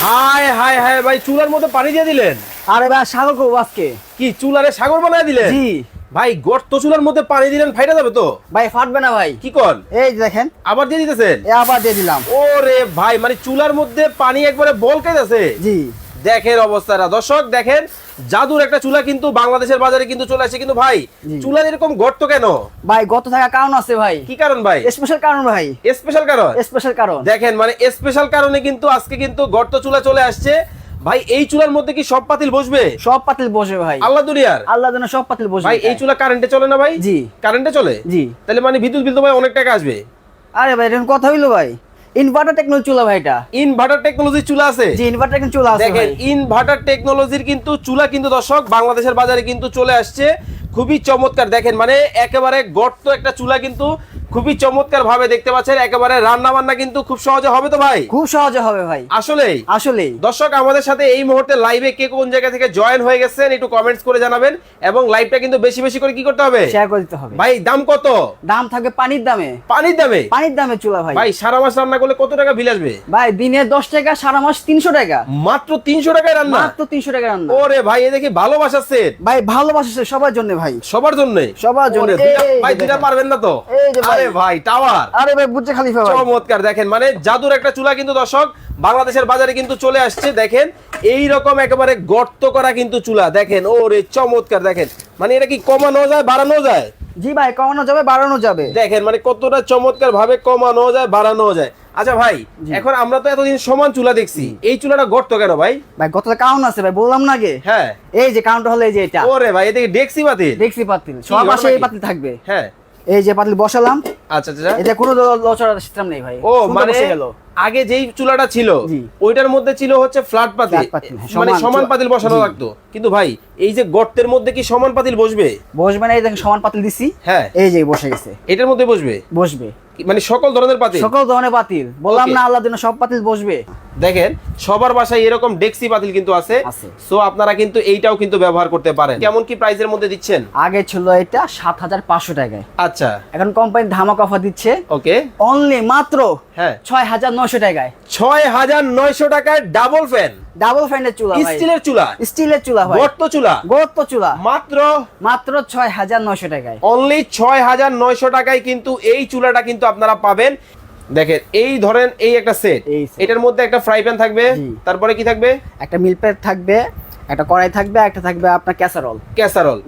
হায় হায় হায় ভাই, চুলার মধ্যে পানি দিয়ে দিলেন? আরে ভাই সাগর করবো আজকে। কি চুলারে সাগর বানায় দিলেন? জি ভাই, গর্ত চুলার মধ্যে পানি দিলেন, ফাইটা যাবে তো? ভাই ফাটবে না ভাই। কি কর? এই যে দেখেন, আবার দিয়ে দিতেছেন? আবার দিয়ে দিলাম। ওরে ভাই, মানে চুলার মধ্যে পানি একবারে বলকাইতেছে। জি দেখেন অবস্থাটা, দর্শক দেখেন, জাদুর একটা চুলা কিন্তু বাংলাদেশের বাজারে কিন্তু চলে আসে। কিন্তু ভাই, চুলার এরকম গর্ত কেন? ভাই গত থাকার কারণ আছে ভাই। কি কারণ ভাই? স্পেশাল কারণ ভাই, স্পেশাল কারণ। স্পেশাল কারণ দেখেন, মানে স্পেশাল কারণে কিন্তু আজকে কিন্তু গর্ত চুলা চলে আসছে। ভাই, এই চুলার মধ্যে কি সব পাতিল বসবে? সব পাতিল বসে ভাই, আল্লাহ দুনিয়ার। আল্লাহ যেন সব পাতিল বসবে। ভাই, এই চুলা কারেন্টে চলে না ভাই? জি কারেন্টে চলে। জি। তাহলে মানে বিদ্যুৎ বিল তো ভাই অনেক টাকা আসবে। আরে ভাই এরকম কথা হইলো ভাই, ইনভার্টার টেকনোলজি চুলা ভাই এটা। ইনভার্টার টেকনোলজির চুলা আছে? জি ইনভার্টার কিন্তু চুলা আছে দেখেন, ভাই। ইনভার্টার টেকনোলজির কিন্তু চুলা কিন্তু দর্শক বাংলাদেশের বাজারে কিন্তু চলে আসছে। খুবই চমৎকার। দেখেন, মানে একেবারে গর্ত একটা চুলা কিন্তু খুবই চমৎকার ভাবে দেখতে পাচ্ছেন। একেবারে রান্না বান্না কিন্তু খুব সহজে হবে তো ভাই? খুব সহজে হবে ভাই, আসলেই আসলেই। দর্শক, আমাদের সাথে এই মুহূর্তে লাইভে কে কোন জায়গা থেকে জয়েন হয়ে গেছেন একটু কমেন্টস করে জানাবেন। এবং লাইভটা কিন্তু বেশি বেশি করে কি করতে হবে? শেয়ার করে দিতে হবে। ভাই, দাম কত? দাম থাকবে পানির দামে। পানির দামে? পানির দামে চুলা ভাই। ভাই, সারা মাস রান্না করলে কত টাকা বিল আসবে? ভাই দিনে 10 টাকা, সারা মাস 300 টাকা। মাত্র 300 টাকায় রান্না? মাত্র 300 টাকা রান্না। ওরে ভাই, এ দেখি ভালোবাসা সেট। ভাই ভালোবাসা সবার জন্য ভাই, সবার জন্য? সবার জন্য। ভাই, দুইটা পারবেন না তো? এই যে ভাই। আরে ভাই, টাওয়ার। আরে ভাই বুঝছে খালিফা ভাই। চমৎকার। দেখেন, মানে জাদুর একটা চুলা কিন্তু দর্শক বাংলাদেশের বাজারে কিন্তু চলে আসছে। দেখেন, এই রকম একেবারে গর্ত করা কিন্তু চুলা। দেখেন, ওরে চমৎকার। দেখেন, মানে এটা কি কমানো যায়, বাড়ানো যায়? জি ভাই, কমানো যাবে, বাড়ানো যাবে। দেখেন, মানে কতটা চমৎকার ভাবে কমানো যায়, বাড়ানো যায়। আচ্ছা ভাই, এখন আমরা তো এতদিন সমান চুলা দেখছি, এই চুলাটা গর্ত কেন ভাই? ভাই গত কারণ আছে ভাই, বললাম না আগে। হ্যাঁ। এই যে কারণটা হলো এই যে এটা। ওরে ভাই, এদিকে ডেক্সি পাতিল? দেখছি পাতিল, সব পাশে এই পাতিল থাকবে। হ্যাঁ। এই যে পাতিল বসালাম। আচ্ছা আচ্ছা। এটা কোনো লচড়া সিস্টেম নেই ভাই। ও সুন্দর মানে বসে গেল। আগে যেই চুলাটা ছিল জি। ওইটার মধ্যে ছিল হচ্ছে ফ্ল্যাট পাতিল, ফ্ল্যাট পাতিল, হ্যাঁ, মানে সমান সমান চুলা। পাতিল বসানো জি। লাগতো। কিন্তু ভাই, এই যে গর্তের মধ্যে কি সমান পাতিল বসবে? বসবে না, এই দেখেন সমান পাতিল দিছি। হ্যাঁ। এই যে বসে গেছে। এটার মধ্যে বসবে? বসবে মানে সকল ধরনের পাতিল? সকল ধরনের পাতিল, বললাম Okay. না আল্লাহ দিন সব পাতিল বসবে। দেখেন, সবার বাসায় এরকম ডেক্সি পাতিল কিন্তু আছে। আছে। সো আপনারা কিন্তু এইটাও কিন্তু ব্যবহার করতে পারেন। কেমন কি প্রাইসের মধ্যে দিচ্ছেন? আগে ছিল এটা 7500 টাকায়, আচ্ছা। এখন কোম্পানি ধামাকা অফার দিচ্ছে ওকে। অনলি মাত্র হ্যাঁ। 6900 টাকায়। 6900 টাকায় ডাবল ফ্যান, ডাবল ফ্যানের চুলা ভাই, স্টিলের চুলা, স্টিলের চুলা ভাই, গর্ত চুলা, গর্ত চুলা, মাত্র মাত্র 6900 টাকায়। অনলি 6900 টাকায় কিন্তু এই চুলাটা কিন্তু আপনারা পাবেন। দেখেন, এই ধরেন এই একটা সেট, এই set। এটার মধ্যে একটা ফ্রাই প্যান থাকবে, জি। তারপরে কি থাকবে? একটা মিল প্লেট থাকবে, একটা কড়াই থাকবে, একটা থাকবে আপনার ক্যাসারোল। ক্যাসারোল।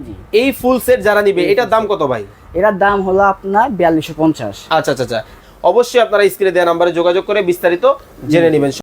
এই ফুল সেট যারা নিবে, এটার দাম কত ভাই? এটার দাম হলো আপনার 4250। আচ্ছা আচ্ছা আচ্ছা। অবশ্যই আপনারা স্ক্রিনে দেওয়া নাম্বারে যোগাযোগ করে বিস্তারিত জেনে নেবেন।